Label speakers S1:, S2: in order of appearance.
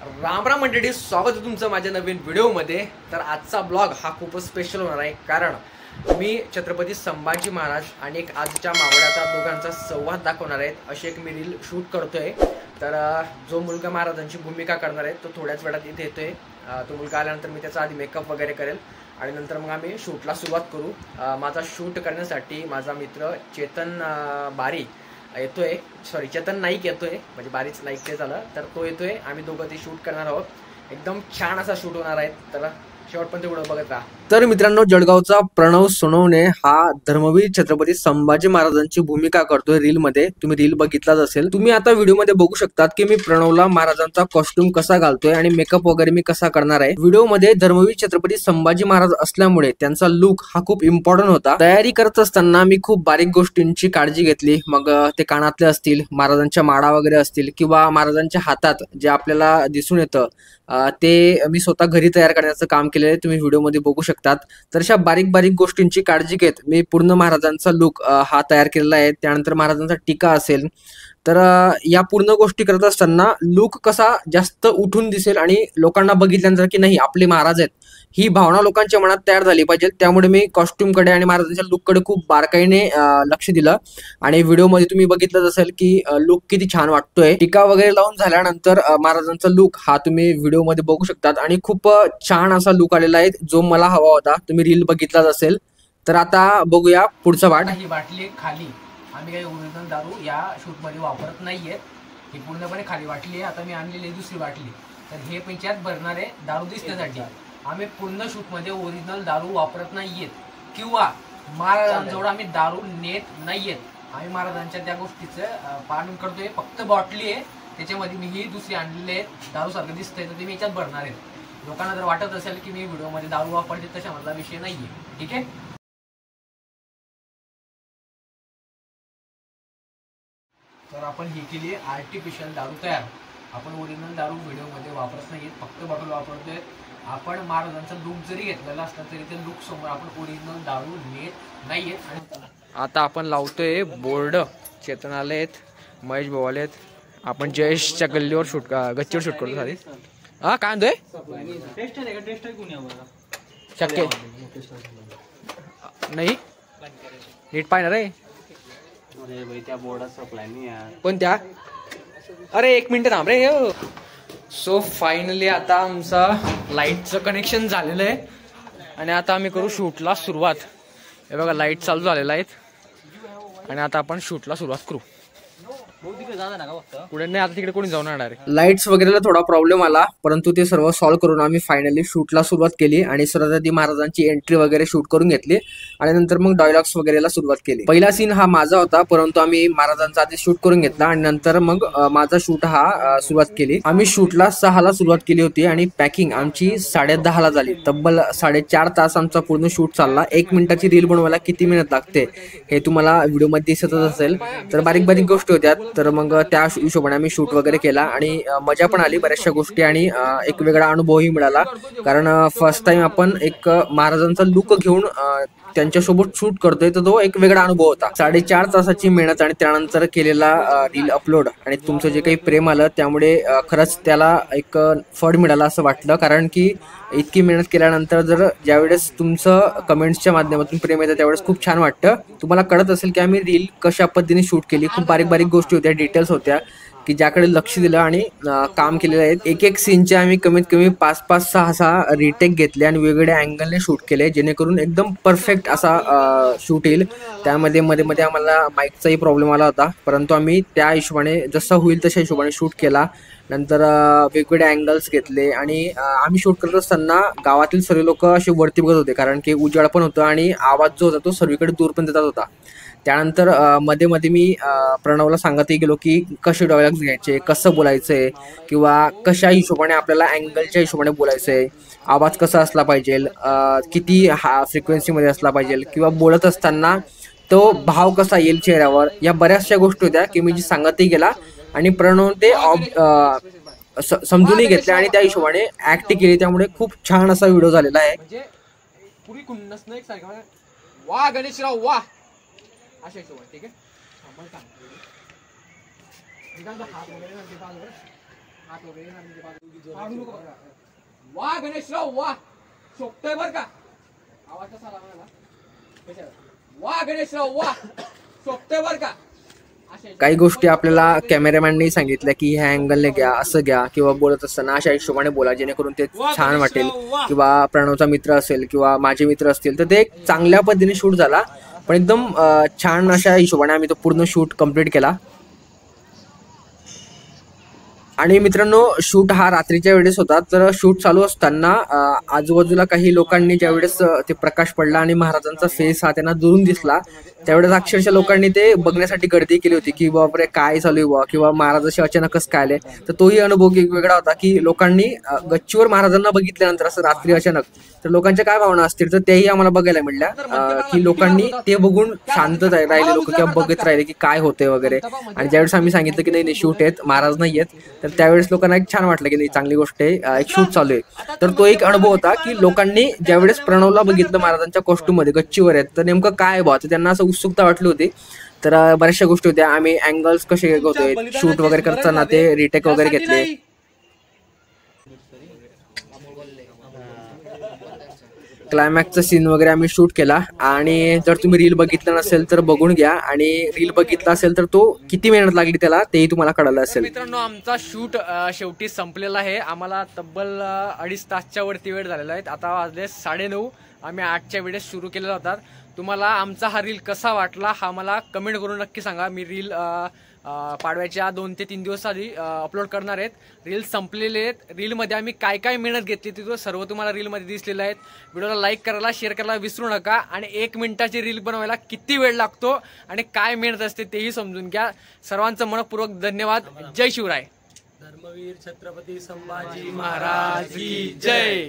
S1: राम राम मंडळी, स्वागत आहे तुमचं माझ्या नवीन व्हिडिओमध्ये। तर आजचा ब्लॉग हा खूपच स्पेशल होणार आहे, कारण मी छत्रपती संभाजी महाराज आणि एक आजच्या मावळ्याचा दोघांचा संवाद दाखवणार आहे। अशी एक मी रील शूट करतोय। तर जो मुलगा महाराजांची भूमिका करणार आहे तो थोड्याच वेळात इथे येतोय। तो मुलगा आल्यानंतर मी त्याचा आधी मेकअप वगैरे करेल आणि नंतर मग आम्ही शूटला सुरुवात करू। माझा शूट करण्यासाठी माझा मित्र चेतन बारी येतोय, सॉरी चेतन नाईक येतोय, म्हणजे बारीच नाईक ते झालं, तर तो येतोय। आम्ही दोघं ते शूट करणार आहोत। एकदम छान असा शूट होणार आहे, तर शेवटपर्यंत व्हिडिओ बघत राहा। तर मित्रांनो, जळगावचा प्रणव सोनवणे हा धर्मवीर छत्रपती संभाजी महाराजांची भूमिका करतोय रील मध्ये। तुम्ही रील बघितलाच असेल। तुम्ही आता व्हिडिओ मध्ये बघू शकतात की मी प्रणवला महाराजांचा कॉस्ट्यूम कसा घालतोय आणि मेकअप वगैरे मी कसा करणार आहे। व्हिडिओ मध्ये धर्मवीर छत्रपती संभाजी महाराज असल्यामुळे त्यांचा लुक हा खूप इम्पॉर्टंट होता। तयारी करत असताना मी खूप बारीक गोष्टींची काळजी घेतली। मग ते कानातले असतील, महाराजांच्या माळा वगैरे असतील, किंवा महाराजांच्या हातात जे आपल्याला दिसून येतं ते मी स्वतः घरी तयार करण्याचं काम केलेलं आहे। तुम्ही व्हिडिओ मध्ये बघू शकतात। तर अशा बारीक बारीक गोष्टींची काळजी घेत मी पूर्ण महाराजांचा लुक हा तयार केलेला आहे। त्यानंतर महाराजांचा टीका असेल, तर या पूर्ण गोष्टी करत असताना लुक कसा जास्त उठून दिसेल आणि लोकांना बघितल्यानंतर की नाही आपले महाराज आहेत, ही भावना लोकांच्या मनात तयार झाली पाहिजे। त्यामुळे मी कॉस्ट्यूमकडे आणि महाराजांच्या लुककडे खूप बारकाईने लक्ष दिलं। आणि व्हिडिओमध्ये तुम्ही बघितलंच असेल की लुक किती छान वाटतोय। टीका वगैरे लावून झाल्यानंतर महाराजांचा लुक हा तुम्ही व्हिडिओमध्ये बघू शकतात आणि खूप छान असा लुक आलेला आहे, जो मला हवा होता। तुम्ही रील बघितलाच असेल। तर आता बघूया पुढचा पार्ट। ही बाटली खाली, आम्ही काही ओरिजिनल दारू या शूट मध्ये वापरत नाहीये, ही पूर्णपणे खाली बाटली आहे। आता मी आणलेली दुसरी बाटली, तर हे पंचायत भरणार आहे दारू दिसण्यासाठी। आम्ही पूर्ण शूट मध्ये ओरिजिनल दारू वापरत नाहीयेत किंवा महाराजांजवळ आम्ही दारू नेत नाहीयेत। आम्ही महाराजांच्या त्या गोष्टीचं पालन करतोय। फक्त बॉटली आहे, त्याच्यामध्ये मी ही दुसरी आणलेली आहे, दारू सारखं दिसतंय, तर ते मी याच्यात भरणार आहे। लोकांना जर वाटत असेल की मी व्हिडिओ मध्ये दारू वापरते, तशामधला विषय नाहीये, ठीक आहे। तर आपण ही केली आर्टिफिशियल दारू तयार। आपण ओरिजिनल दारू व्हिडिओमध्ये वापरत नाहीये, फक्त बॉटल वापरतोय। आपण महाराजांचा लुक जरी घेतलेला असला तरी ते लुक समोर आपण ओरिजिनल दारू नेत नाहीये। आता आपण लावतोय बोर्ड। चेतन आलेत, महेश भाऊ आलेत, आपण जयेशच्या गल्लीवर शूट गच्चीवर शूट करतो सारी। हा काय म्हणतोय, शक्य नाही नीट पाहिणार आहे।
S2: अरे भाई त्या बोर्डाचा प्लॅनिंग आहे
S1: पण त्या, अरे एक मिनिट थांब रे। सो फायनली आता आमचं लाईटचं कनेक्शन झालेलं आहे आणि आता आम्ही करू शूटला सुरुवात। हे बघा लाईट चालू झालेला आहेत आणि आता आपण शूटला सुरुवात करू। पुढे नाही, आता तिकडे कोणी जाऊन येणार आहे। लाईट्स वगैरेला थोडा प्रॉब्लेम आला, परंतु ते सर्व सॉल्व्ह करून आम्ही फायनली शूटला सुरुवात केली आणि सर्वात आधी महाराजांची एंट्री वगैरे शूट करून घेतली आणि नंतर मग डायलॉग्स वगैरेला सुरुवात केली। पहिला सीन हा माझा होता, परंतु आम्ही महाराजांचा आधी शूट करून घेतला आणि नंतर मग माझा शूट हा सुरुवात केली। आम्ही शूटला 6ला सुरुवात केली होती आणि पॅकिंग आमची 10:30ला झाली। तब्बल 4.5 तास आमचा पूर्ण शूट चालला। 1 मिनिटाची रील बनवायला किती मेहनत लागते हे तुम्हाला व्हिडिओमध्ये दिसतच असेल। तर बारीक बारीक गोष्टी होत्या, तर मग त्या हिशोबाने आम्ही शूट वगैरे केला आणि मजा पण आली बऱ्याचशा गोष्टी आणि एक वेगळा अनुभवही मिळाला। कारण फर्स्ट टाइम आपण एक महाराजांचा लुक घेऊन त्यांच्यासोबत शूट करतोय, तर तो एक वेगळा अनुभव होता। 4.5 तासाची मेहनत आणि त्यानंतर केलेला रील अपलोड आणि तुमचं जे काही प्रेम आलं, त्यामुळे खरंच त्याला एक फळ मिळालं असं वाटलं। कारण की इतकी मेहनत केल्यानंतर जर ज्यावेळेस तुमचं कमेंट्सच्या माध्यमातून प्रेम येतं, त्यावेळेस खूप छान वाटतं। तुम्हाला कळत असेल की आम्ही रील कशा पद्धतीने शूट केली, खूप बारीक बारीक गोष्टी होत्या, डिटेल्स होत्या की ज्याकडे लक्ष दिलं आणि काम केलेलं आहे। एक एक सीनचे आम्ही कमीत कमी 5-5, 6 रिटेक घेतले आणि वेगवेगळ्या अँगलने शूट केले, जेणेकरून एकदम परफेक्ट असा शूट येईल। त्यामध्ये मध्ये मध्ये आम्हाला माईकचाही प्रॉब्लेम आला होता, परंतु आम्ही त्या हिशोबाने जसं होईल तशा हिशोबाने शूट केला। नंतर वेगवेगळे अँगल्स घेतले आणि आम्ही शूट करत असताना गावातील सर्व लोक असे वरती बघत होते, कारण की उजाड पण होतं आणि आवाज जो होता तो सर्वीकडे दूर पण जात होता। त्यानंतर मध्ये मध्ये मी प्रणवला सांगतही गेलो की कसे डायलॉग्स घ्यायचे, कसं बोलायचंय, किंवा कशा हिशोबाने आपल्याला अँगलच्या हिशोबाने बोलायचंय, आवाज कसा असला पाहिजे, किती फ्रिक्वेन्सीमध्ये असला पाहिजे, किंवा बोलत असताना तो भाव कसा येईल चेहऱ्यावर, या बऱ्याचशा गोष्टी होत्या की मी जी सांगतही गेला आणि प्रणव ते समजूनही घेतले आणि त्या हिशोबाने ऍक्ट केली। त्यामुळे खूप छान असा व्हिडिओ झालेला आहे। पुरी कुन्नस नाही सारखा वा गणेशराव वा अशा हिशोबाने, ठीक आहे। वा गणेशराव वा, शोभतोय बर का, आवाज कसा आला मला, वा गणेशराव वा, शोभतोय बर का. काही गोष्टी आपल्याला कॅमेरामॅननी सांगितल्या की ह्या अँगलने घ्या, असं घ्या, किंवा बोलत असताना अशा हिशोबाने बोला जेणेकरून ते छान वाटेल. किंवा प्रणवचा मित्र असेल किंवा माझे मित्र असतील तर ते एक चांगल्या पद्धतीने शूट झाला, पण एकदम छान अशा हिशोबाने आम्ही तो पूर्ण शूट कंप्लीट केला. आणि मित्रांनो, शूट हा रात्रीच्या वेळेस होता. तर शूट चालू असताना आजूबाजूला काही लोकांनी ज्यावेळेस ते प्रकाश पडला आणि महाराजांचा फेस हा त्यांना दुरून दिसला, त्यावेळेस अक्षरशः लोकांनी ते बघण्यासाठी गर्दी केली होती की बापरे काय चालू आहे बा, किंवा महाराजाशी अचानकच काय आले. तर तोही अनुभव एक वेगळा होता की लोकांनी गच्चीवर महाराजांना बघितल्यानंतर असं रात्री अचानक, तर लोकांच्या काय भावना असतील तर तेही आम्हाला बघायला मिळल्या की लोकांनी ते बघून शांत राहिले लोक, किंवा बघत राहिले की काय होते वगैरे. आणि ज्यावेळेस आम्ही सांगितलं की नाही शूट आहेत, महाराज नाही आहेत, तर त्यावेळेस लोकांना एक छान वाटलं की नाही चांगली गोष्ट आहे, एक शूट चालू आहे. तर तो एक अनुभव होता की लोकांनी ज्यावेळेस प्रणवला बघितलं महाराजांच्या कॉस्ट्यूम मध्ये गच्चीवर आहेत, तर नेमकं काय बा, तर त्यांना असं उत्सुकता वाटली होती. तर बऱ्याचशा गोष्टी होत्या. आम्ही अँगल्स कसे होते शूट वगैरे करताना ते रिटेक वगैरे घेतले. क्लायमॅक्सचा सीन वगैरे आम्ही शूट केला. आणि जर तुम्ही रील बघितला नसेल तर बघून घ्या, आणि रील बघितला असेल तर तो किती मेहनत लागली त्याला तेही तुम्हाला कळलं असेल. मित्रांनो, आमचा शूट शेवटी संपलेला आहे. आम्हाला तब्बल 2.5 तासच्या वरती वेळ झालेला आहे. आता वाजले 9:30. आम्ही 8च्या वेळेस सुरू केलेला होता. तुम्हाला आमचा हा रील कसा वाटला हा मला कमेंट करून नक्की सांगा. मी रील पाडव्याच्या 2 ते 3 दिवस आधी अपलोड करणार आहेत. रील संपलेले आहेत. रीलमध्ये आम्ही काय काय मेहनत घेतली ती सर्व तुम्हाला रीलमध्ये दिसलेलं आहेत. व्हिडिओला लाईक करायला, शेअर करायला विसरू नका. आणि 1 मिनिटाची रील बनवायला किती वेळ लागतो आणि काय मेहनत असते तेही समजून घ्या. सर्वांचं मनपूर्वक धन्यवाद. जय शिवराय.
S2: धर्मवीर छत्रपती संभाजी
S1: महाराज की जय.